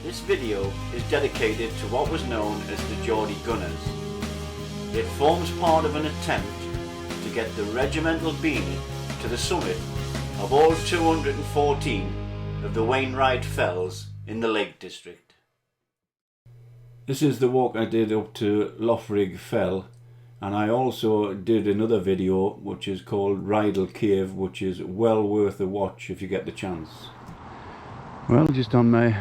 This video is dedicated to what was known as the Geordie Gunners. It forms part of an attempt to get the regimental beanie to the summit of all 214 of the Wainwright Fells in the Lake District. This is the walk I did up to Loughrigg Fell, and I also did another video which is called Rydal Cave, which is well worth a watch if you get the chance. Well, just on my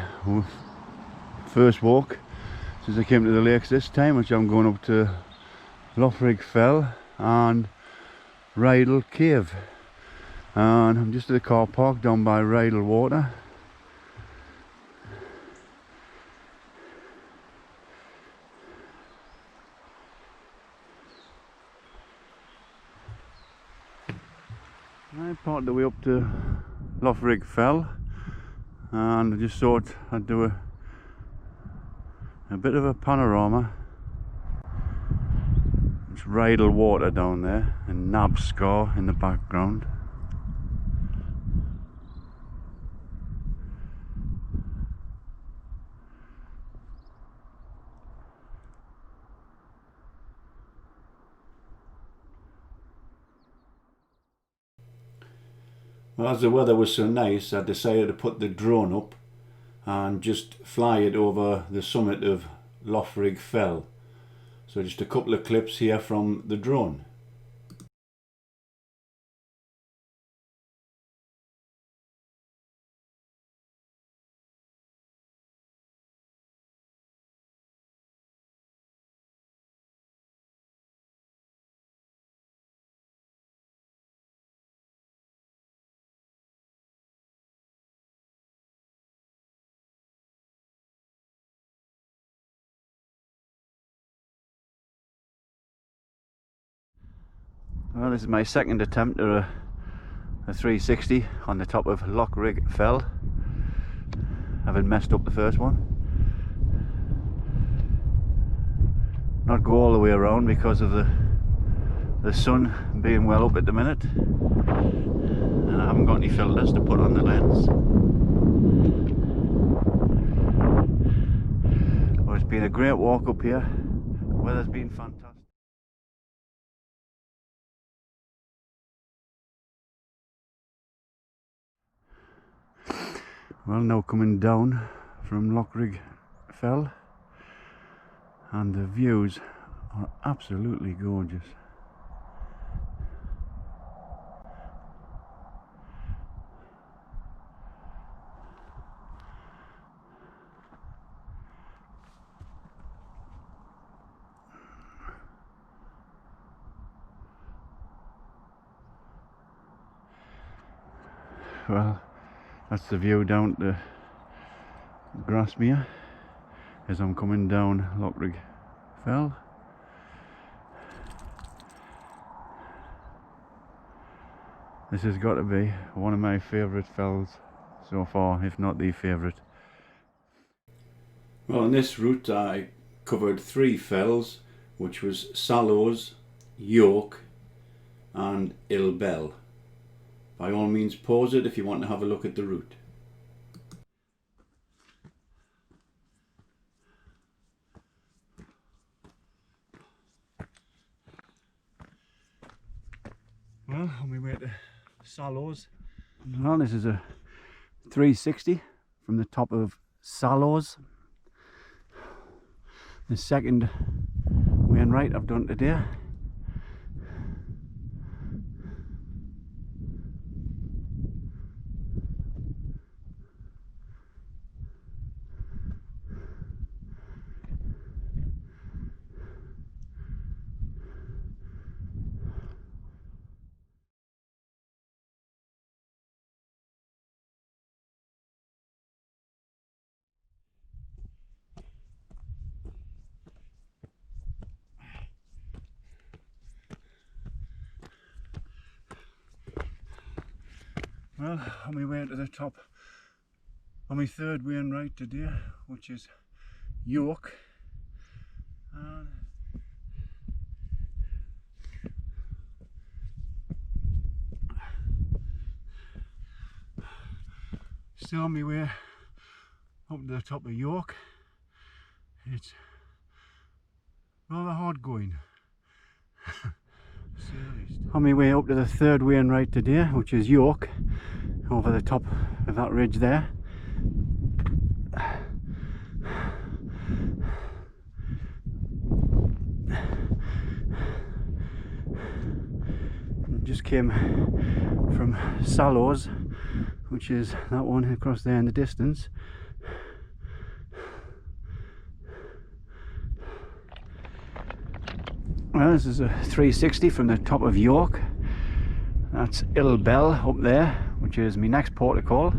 first walk since I came to the lakes this time, which I'm going up to Loughrigg Fell and Rydal Cave, and I'm just at the car park down by Rydal Water. I parked the way up to Loughrigg Fell, and I just thought I'd do a bit of a panorama. It's Rydal Water down there and Nab Scar in the background. Well, as the weather was so nice, I decided to put the drone up and just fly it over the summit of Loughrigg Fell. So just a couple of clips here from the drone. Well, this is my second attempt at a 360 on the top of Loughrigg Fell, having messed up the first one. Not go all the way around because of the sun being well up at the minute, and I haven't got any filters to put on the lens. Well, it's been a great walk up here. The weather's been fantastic. Well, now coming down from Loughrigg Fell, and the views are absolutely gorgeous. Well, that's the view down to Grasmere as I'm coming down Loughrigg Fell. This has got to be one of my favourite fells so far, if not the favourite. Well, on this route I covered 3 fells, which was Sallows, York and Ilbel. By all means pause it if you want to have a look at the route. Well, on my way to Sallows. Well, this is a 360 from the top of Sallows. The second Wainwright I've done today. Well, on my way to the top, on my third Wainwright today, which is York. And still on my way up to the top of York. It's rather hard going. On my way up to the third Wainwright today, which is York, over the top of that ridge there. Just came from Sallows, which is that one across there in the distance. Well, this is a 360 from the top of York. That's Ill Bell up there, which is my next port of call.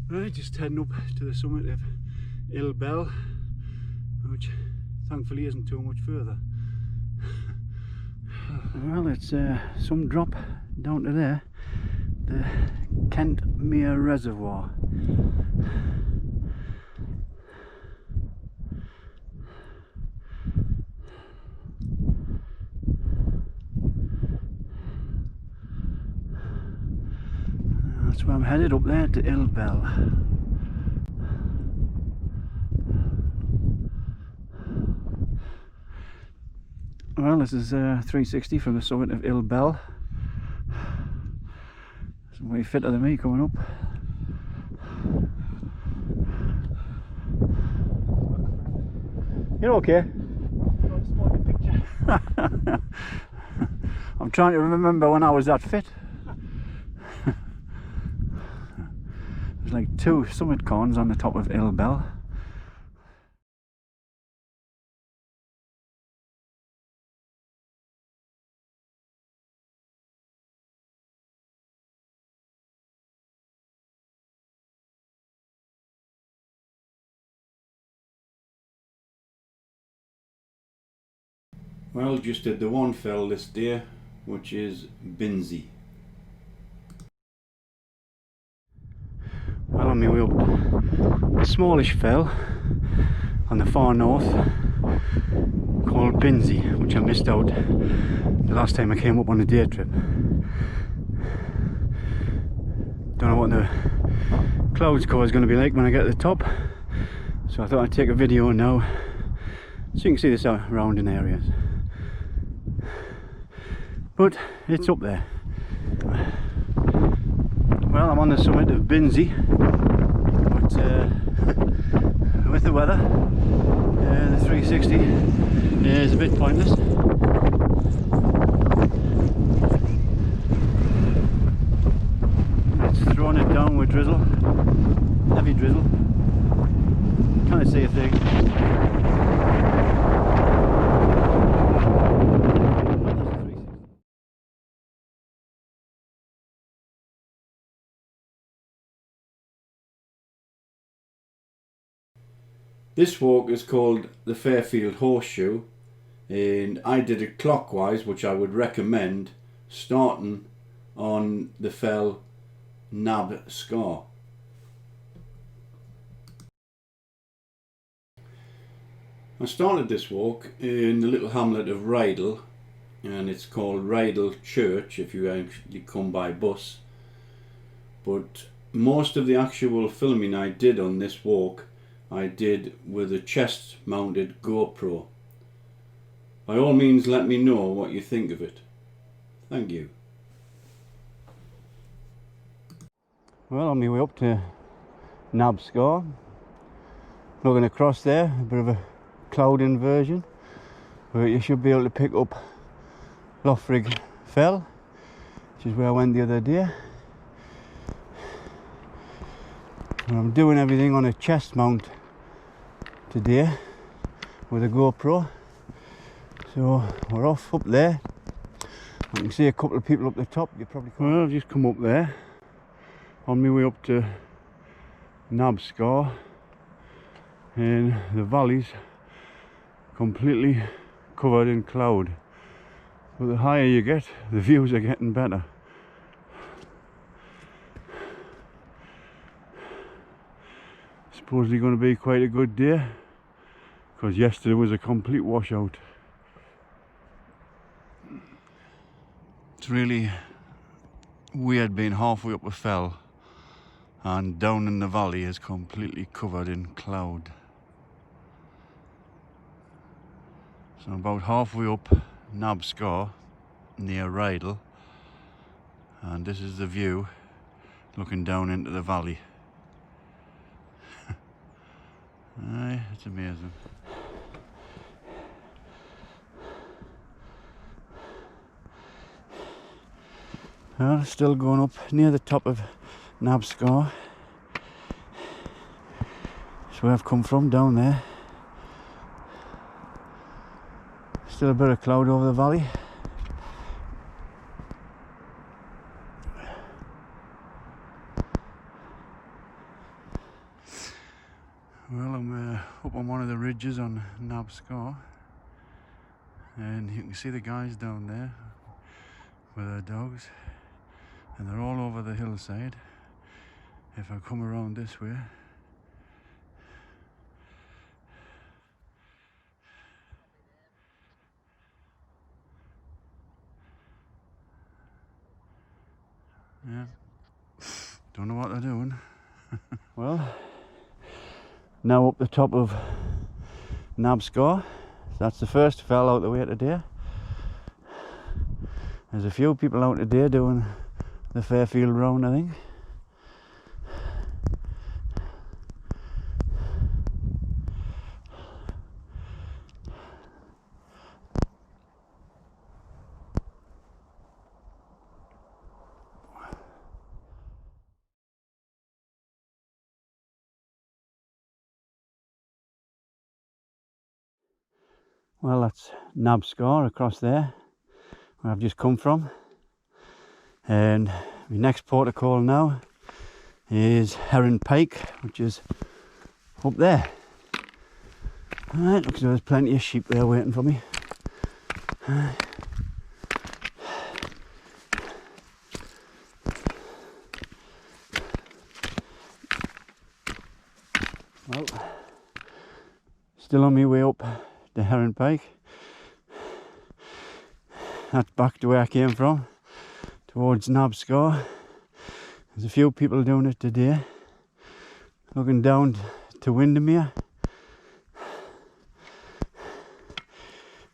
Right, just heading up to the summit of Ill Bell, which thankfully isn't too much further. Well, it's some drop down to there, the Kentmere Reservoir. That's where I'm headed, up there to Ill Bell. Well, this is 360 from the summit of Ill Bell. Some way fitter than me coming up. You're okay? I'm trying to remember when I was that fit. There's like 2 summit cones on the top of Ill Bell. Well, just did the one fell this day, which is Binsey. Well, on my way up, a smallish fell on the far north called Binsey, which I missed out the last time I came up on a day trip. Don't know what the clouds cover is going to be like when I get to the top, so I thought I'd take a video now so you can see the surrounding areas. But it's up there. Well, I'm on the summit of Binsey, but with the weather, the 360 is a bit pointless. It's throwing it down with drizzle, heavy drizzle. Can't see a thing. This walk is called the Fairfield Horseshoe, and I did it clockwise, which I would recommend, starting on the fell Nab Scar. I started this walk in the little hamlet of Rydal, and it's called Rydal Church if you actually come by bus. But most of the actual filming I did on this walk I did with a chest mounted GoPro. By all means, let me know what you think of it. Thank you. Well, on my way up to Nab Scar, looking across there, a bit of a cloud inversion, but you should be able to pick up Loughrigg Fell, which is where I went the other day. And I'm doing everything on a chest mount today with a GoPro, so we're off up there. You can see a couple of people up the top. You probably can't. Well, I've just come up there on my way up to Nabscar, and the valley's completely covered in cloud. But the higher you get, the views are getting better. Supposedly going to be quite a good day, because yesterday was a complete washout. It's really weird being halfway up a fell and down in the valley is completely covered in cloud. So I'm about halfway up Nabscar near Rydal, and this is the view looking down into the valley. Aye, it's amazing. Well, still going up near the top of Nabscar. That's where I've come from, down there. Still a bit of cloud over the valley. Well, I'm up on one of the ridges on Nabscar, and you can see the guys down there with their dogs, and they're all over the hillside. If I come around this way, yeah, don't know what they're doing. Well, now up the top of Nabscar. That's the first fell out the way today. There's a few people out today doing the Fairfield round, I think. Well, that's Nabscar across there, where I've just come from. And my next port of call now is Heron Pike, which is up there. Alright, looks like there's plenty of sheep there waiting for me. Well, still on my way up the Heron Pike. That's back to where I came from, towards Nabscar. There's a few people doing it today, looking down to Windermere,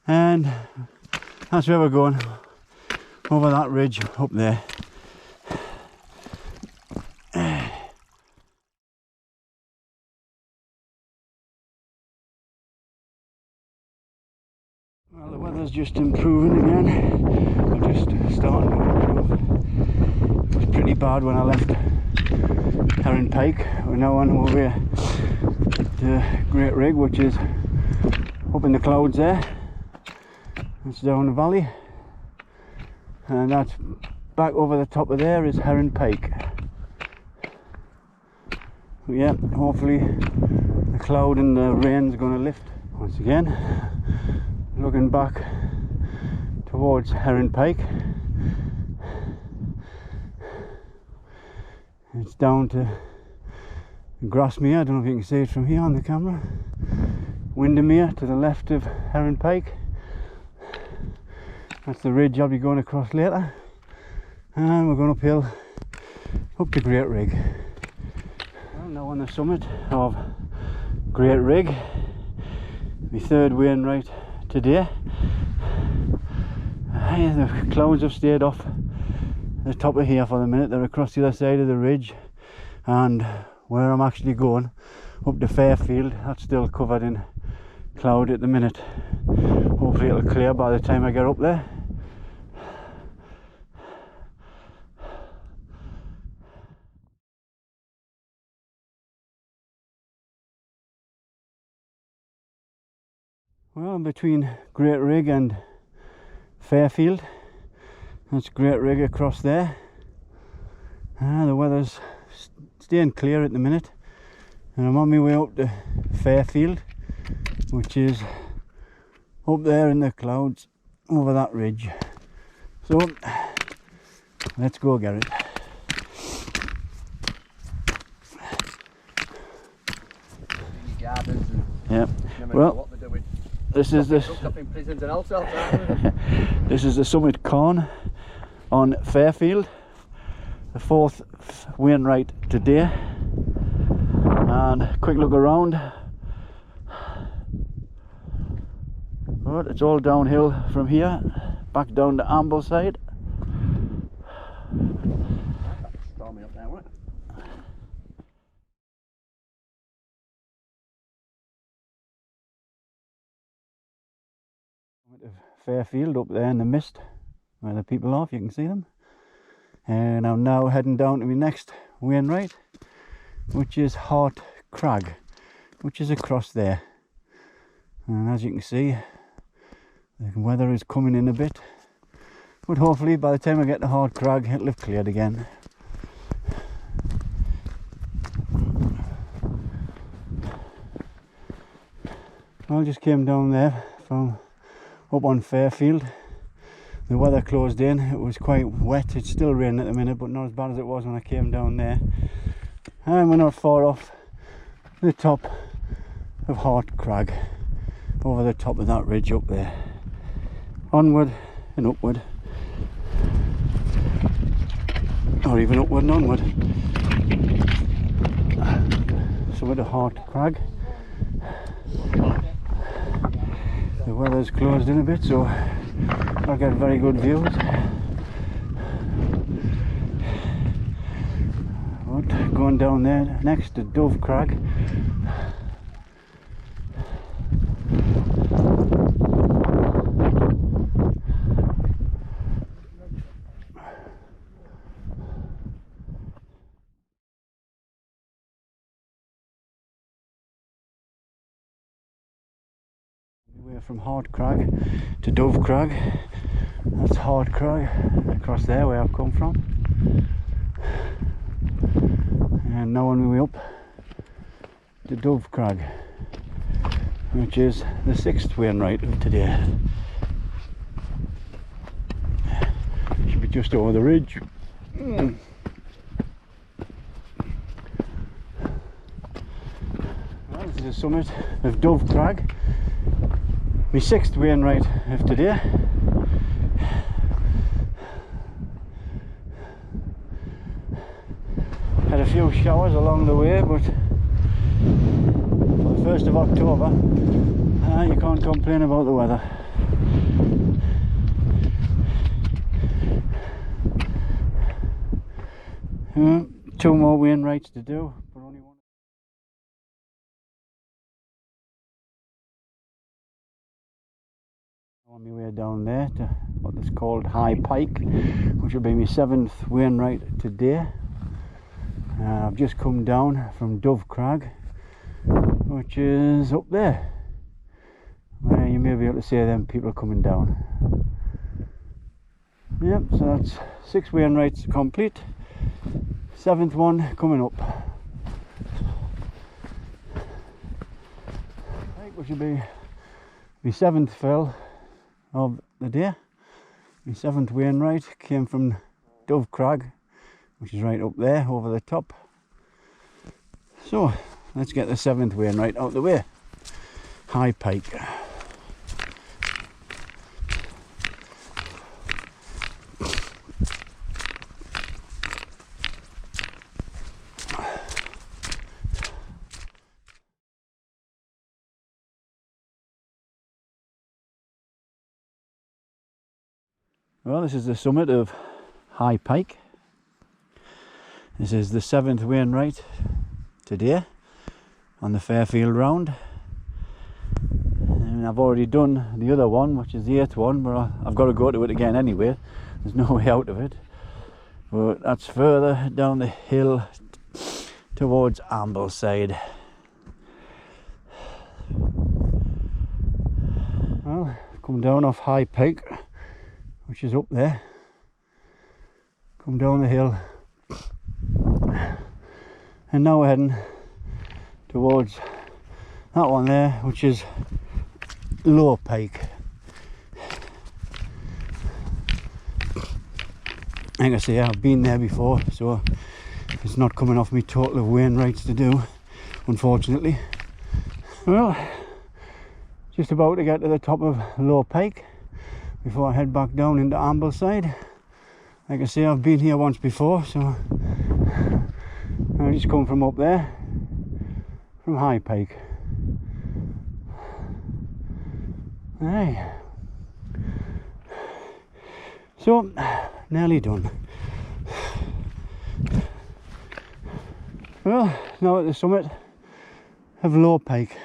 and that's where we're going, over that ridge up there. Well, the weather's just improving again, or just starting to improve. It was pretty bad when I left Heron Pike. We're now on our way to Great Rig, which is up in the clouds there. It's down the valley, and that's back over the top of there is Heron Pike. But yeah, hopefully the cloud and the rain's going to lift once again. Looking back towards Heron Pike, it's down to Grasmere. I don't know if you can see it from here on the camera. Windermere to the left of Heron Pike. That's the ridge I'll be going across later, and we're going uphill up to Great Rig. Well, now on the summit of Great Rig, my third Wainwright today. The clouds have stayed off the top of here for the minute. They're across the other side of the ridge, and where I'm actually going, up to Fairfield, that's still covered in cloud at the minute. Hopefully it'll clear by the time I get up there. Well, I'm between Great Rig and Fairfield. That's Great Rig across there. The weather's staying clear at the minute, and I'm on my way up to Fairfield, which is up there in the clouds over that ridge. So let's go get it. Gardens and Yeah. never Well, know what they're doing. this is the Up in prisons and all sorts, aren't they? this is the summit corn on Fairfield, the 4th Wainwright today, and a quick look around. But it's all downhill from here, back down to Ambleside. Stormy up there, wasn't it? Fairfield up there in the mist where the people are, if you can see them. And I'm now heading down to my next Wainwright, which is Hart Crag, which is across there. And as you can see, the weather is coming in a bit, but hopefully by the time I get to Hart Crag it'll have cleared again. I just came down there from up on Fairfield. The weather closed in, it was quite wet, it's still raining at the minute, but not as bad as it was when I came down there. And we're not far off the top of Hart Crag, over the top of that ridge up there. Onward and upward, or even upward and onward. So we're at Hart Crag. The weather's closed in a bit, so I'll get very good views. But going down there next to Dove Crag. From Hart Crag to Dove Crag. That's Hart Crag across there where I've come from. And now on my way up to Dove Crag, which is the 6th Wainwright of today. Should be just over the ridge. Well, this is the summit of Dove Crag. My 6th Wainwright of today. Had a few showers along the way, but for the 1st of October, you can't complain about the weather. Two more Wainwrights to do, but only one. On my way down there to what is called High Pike, which will be my 7th Wainwright today. I've just come down from Dove Crag, which is up there, where you may be able to see them people coming down. Yep, so that's 6 Wainwrights complete, 7th one coming up. Right, which will be my 7th fill of the day. My 7th Wainwright came from Dove Crag, which is right up there over the top. So let's get the 7th Wainwright out of the way. High Pike. Well, this is the summit of High Pike. This is the 7th Wainwright today on the Fairfield round. And I've already done the other one, which is the 8th one, but I've got to go to it again anyway. There's no way out of it. But that's further down the hill towards Ambleside. Well, come down off High Pike, which is up there. Come down the hill And now we're heading towards that one there, which is Low Pike. Like I say, I've been there before, so it's not coming off me total of Wainwrights to do, unfortunately. Well, just about to get to the top of Low Pike before I head back down into Ambleside. Like I say, I've been here once before, so I just come from up there, from High Pike. Aye. So, nearly done. Well, now at the summit of Low Pike.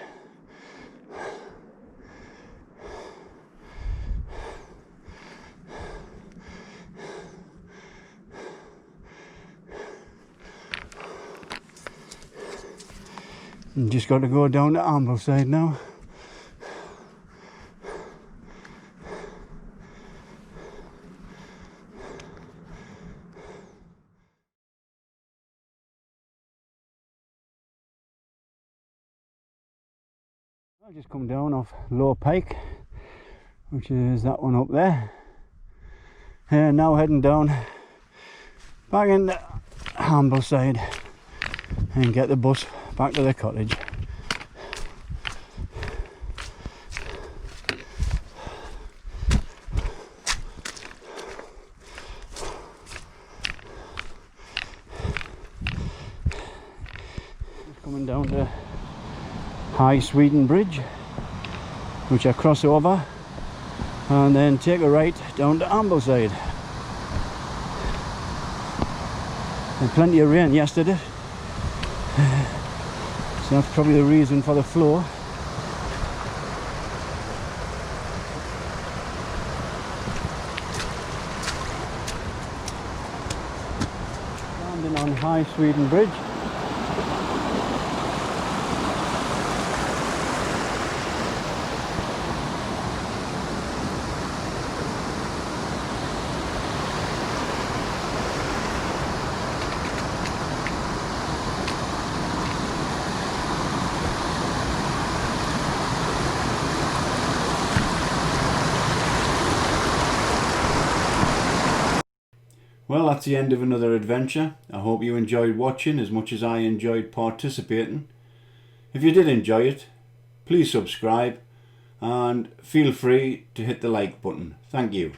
Just got to go down to Ambleside now. I've just come down off Low Pike, which is that one up there, and now heading down back into Ambleside and get the bus back to the cottage. Just coming down to High Sweden Bridge, which I cross over and then take a right down to Ambleside. Had plenty of rain yesterday, so that's probably the reason for the flow. Landing on High Sweden Bridge. Well, that's the end of another adventure. I hope you enjoyed watching as much as I enjoyed participating. If you did enjoy it, please subscribe and feel free to hit the like button. Thank you.